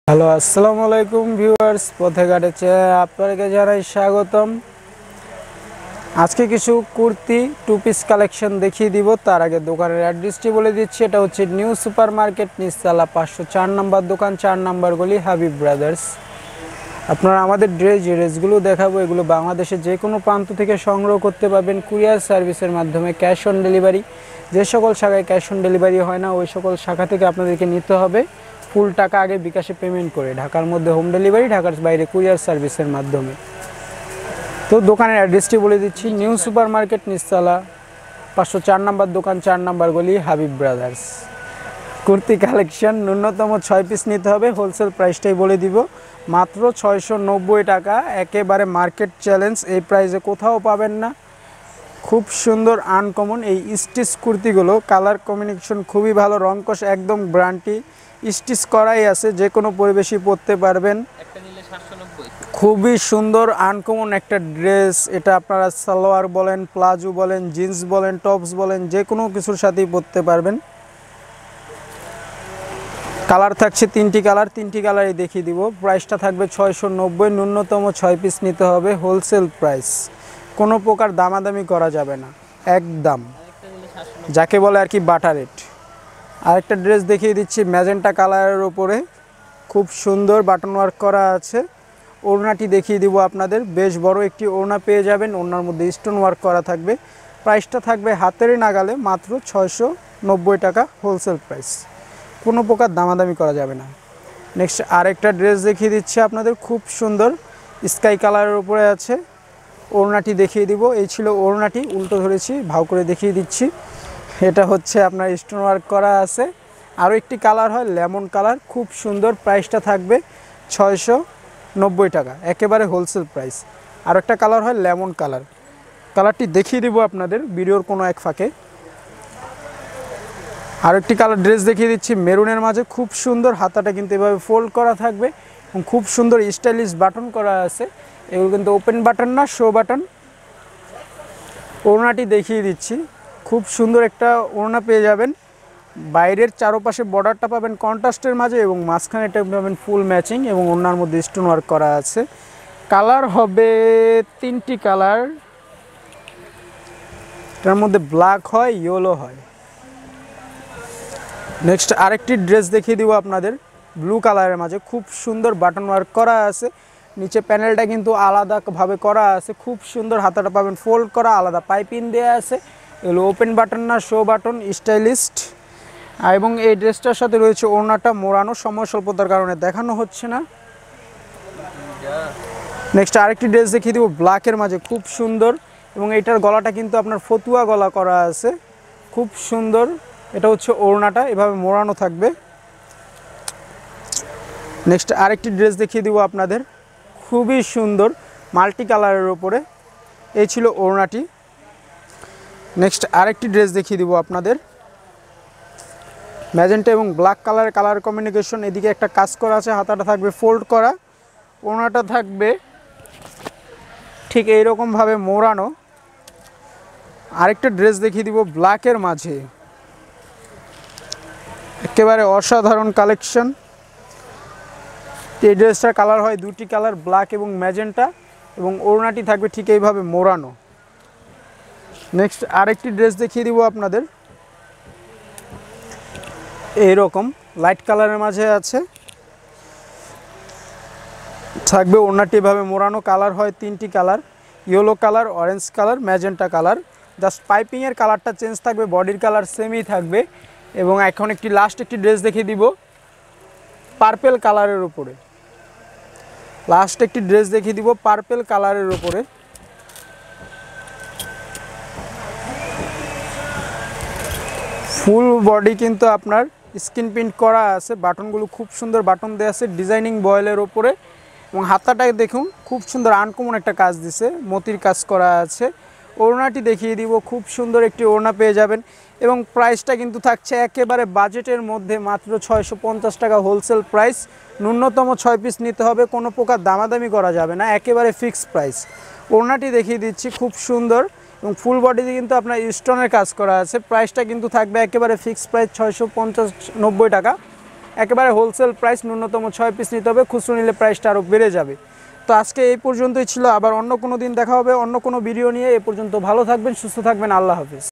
Hello আসসালামু আলাইকুম viewers, পথে ঘাটে আপনাদেরকে জানাই স্বাগতম। আজকে কিছু কুর্তি টু পিস কালেকশন দেখিয়ে দিব। তার আগে দোকানের অ্যাড্রেসটি বলে দিচ্ছি। এটা হচ্ছে নিউ সুপার মার্কেট, নিচতলা 504 নম্বর দোকান, 4 নম্বর গলি, হাবিব ব্রাদার্স। আপনারা আমাদের ড্রেসগুলো দেখাবো। এগুলো বাংলাদেশের যে কোনো প্রান্ত থেকে সংগ্রহ করতে পারবেন কুরিয়ার সার্ভিসের মাধ্যমে, ক্যাশ অন ডেলিভারি। যে সকল শাখায় ক্যাশ অন ডেলিভারি হয় না, ওই সকল শাখা থেকে আপনাদেরকে নিতে হবে ফুল টাকা আগে বিকাশে পেমেন্ট করে। ঢাকার মধ্যে হোম ডেলিভারি, ঢাকার বাইরে কুরিয়ার সার্ভিসের মাধ্যমে। তো দোকানের অ্যাড্রেসটি বলে দিচ্ছি। নিউ সুপার মার্কেট, নিচতলা 504 নম্বর দোকান, 4 নম্বর গলি, হাবিব ব্রাদার্স। কুর্তি কালেকশন ন্যূনতম 6 পিস নিতে হবে। হোলসেল প্রাইসটাই বলে দিব, মাত্র 690 টাকা। একেবারে মার্কেট চ্যালেঞ্জ, এই প্রাইসে কোথাও পাবেন না। খুব সুন্দর আনকমন এই স্টিচ কুর্তিগুলো, কালার কম্বিনেশন খুবই ভালো, রংকশ একদম গ্যারান্টি, স্টিচ করাই আছে, যে কোনো পরিবেশই পরতে পারবেন। খুবই সুন্দর আনকমন একটা ড্রেস এটা। আপনারা সালোয়ার বলেন, প্লাজো বলেন, জিন্স বলেন, টপস বলেন, যে কোনো কিছুর সাথেই পরতে পারবেন। কালার থাকছে তিনটি কালারই দেখিয়ে দিব। প্রাইসটা থাকবে 690, ন্যূনতম 6 পিস নিতে হবে। হোলসেল প্রাইস, কোনো প্রকার দামাদামি করা যাবে না, একদম যাকে বলে আর কি বাটা রেট। আরেকটা ড্রেস দেখিয়ে দিচ্ছি ম্যাজেন্টা কালারের উপরে, খুব সুন্দর বাটন ওয়ার্ক করা আছে। ওড়নাটি দেখিয়ে দিব আপনাদের, বেশ বড় একটি ওড়না পেয়ে যাবেন, ওড়নার মধ্যে স্টোন ওয়ার্ক করা থাকবে। প্রাইসটা থাকবে হাতের নাগালে, মাত্র 690 টাকা হোলসেল প্রাইস, কোনো প্রকার দামাদামি করা যাবে না। নেক্সট আরেকটা ড্রেস দেখিয়ে দিচ্ছি আপনাদের, খুব সুন্দর স্কাই কালারের উপরে আছে। ওড়নাটি দেখিয়ে দিব, এই ছিল ওড়নাটি, উল্টো ধরেছি, ভাও করে দেখিয়ে দিচ্ছি। এটা হচ্ছে আপনার স্টোন ওয়ার্ক করা আছে। আরও একটি কালার হয় লেমন কালার, খুব সুন্দর। প্রাইসটা থাকবে 690 টাকা, একেবারে হোলসেল প্রাইস। আর একটা কালার হয় লেমন কালার, কালারটি দেখিয়ে দিব আপনাদের ভিডিওর কোনো এক ফাঁকে। আরেকটি কালার ড্রেস দেখিয়ে দিচ্ছি মেরুনের মাঝে, খুব সুন্দর। হাতাটা কিন্তু এভাবে ফোল্ড করা থাকবে এবং খুব সুন্দর স্টাইলিশ বাটন করা আছে। এগুলো কিন্তু ওপেন বাটন না, শো বাটন। ওড়নাটি দেখিয়ে দিচ্ছি, খুব সুন্দর একটা ওড়না পেয়ে যাবেন। বাইরের চারপাশে বর্ডারটা পাবেন কন্ট্রাস্টের মাঝে এবং মাঝখানেটা পাবেন ফুল ম্যাচিং এবং ওড়নার মধ্যে স্টোন ওয়ার্ক করা আছে। কালার হবে তিনটি কালার, এটার মধ্যে ব্ল্যাক হয়, ইয়েলো হয়। নেক্সট আরেকটি ড্রেস দেখিয়ে দিব আপনাদের ব্লু কালারের মাঝে, খুব সুন্দর বাটন ওয়ার্ক করা আছে। নিচে প্যানেলটা কিন্তু আলাদাভাবে করা আছে, খুব সুন্দর। হাতাটা পাবেন ফোল্ড করা, আলাদা পাইপিং দেওয়া আছে। এগুলো ওপেন বাটন না, শো বাটন, স্টাইলিস্ট। এবং এই ড্রেসটার সাথে রয়েছে ওড়নাটা মোড়ানো, সময় স্বল্পতার কারণে দেখানো হচ্ছে না। নেক্সট আরেকটি ড্রেস দেখিয়ে দিব ব্ল্যাকের মাঝে, খুব সুন্দর। এবং এটার গলাটা কিন্তু আপনার ফতুয়া গলা করা আছে, খুব সুন্দর। এটা হচ্ছে ওড়নাটা, এভাবে মোড়ানো থাকবে। নেক্সট আরেকটি ড্রেস দেখিয়ে দিব আপনাদের, খুবই সুন্দর মাল্টি কালারের উপরে। এই ছিল ওড়নাটি। নেক্সট আরেকটি ড্রেস দেখিয়ে দিব আপনাদের ম্যাজেন্টা এবং ব্ল্যাক কালারের কালার কম্বিনেশন। এদিকে একটা কাজ করা আছে, হাতাটা থাকবে ফোল্ড করা, ওড়নাটা থাকবে ঠিক এইরকমভাবে মোড়ানো। আরেকটা ড্রেস দেখিয়ে দিব ব্ল্যাকের মাঝে, একেবারে অসাধারণ কালেকশন। এই ড্রেসটার কালার হয় দুটি কালার, ব্ল্যাক এবং ম্যাজেন্টা, এবং ওড়নাটি থাকবে ঠিক এইভাবে মোড়ানো। নেক্সট আরেকটি ড্রেস দেখিয়ে দিব আপনাদের, এইরকম লাইট কালারের মাঝে আছে, থাকবে ওড়নাটি এভাবে মোড়ানো। কালার হয় তিনটি colour, yellow colour, orange colour, magenta colour. Just পাইপিংয়ের কালারটা চেঞ্জ থাকবে, বডির কালার সেমই থাকবে। এবং এখন লাস্ট একটি ড্রেস দেখিয়ে দিব পার্পেল কালারের উপরে। লাস্ট একটি ড্রেস দেখিয়ে দিব পার্পেল কালারের উপরে। ফুল বডি কিন্তু আপনার স্ক্রিন প্রিন্ট করা আছে, বাটনগুলো খুব সুন্দর বাটন দেওয়া আছে ডিজাইনিং বয়েলের ওপরে। এবং হাতাটাকে দেখুন, খুব সুন্দর আনকমন একটা কাজ দিছে, মতির কাজ করা আছে। ওড়নাটি দেখিয়ে দিব, খুব সুন্দর একটি ওড়না পেয়ে যাবেন। এবং প্রাইসটা কিন্তু থাকছে একেবারে বাজেটের মধ্যে, মাত্র 650 টাকা হোলসেল প্রাইস। ন্যূনতম 6 পিস নিতে হবে, কোনো প্রকার দামাদামি করা যাবে না, একেবারে ফিক্সড প্রাইস। ওড়নাটি দেখিয়ে দিচ্ছি, খুব সুন্দর এবং ফুল বডিতে কিন্তু আপনার স্টোনের কাজ করা আছে। প্রাইসটা কিন্তু থাকবে একেবারে ফিক্সড প্রাইস 650-90 টাকা। একেবারে হোলসেল প্রাইস, ন্যূনতম 6 পিস নিতে হবে, খুচরো নিলে প্রাইসটা আরও বেড়ে যাবে। তো আজকে এই পর্যন্তই ছিল, আবার অন্য কোনো দিন দেখা হবে অন্য কোনো ভিডিও নিয়ে। এ পর্যন্ত ভালো থাকবেন, সুস্থ থাকবেন, আল্লাহ হাফিজ।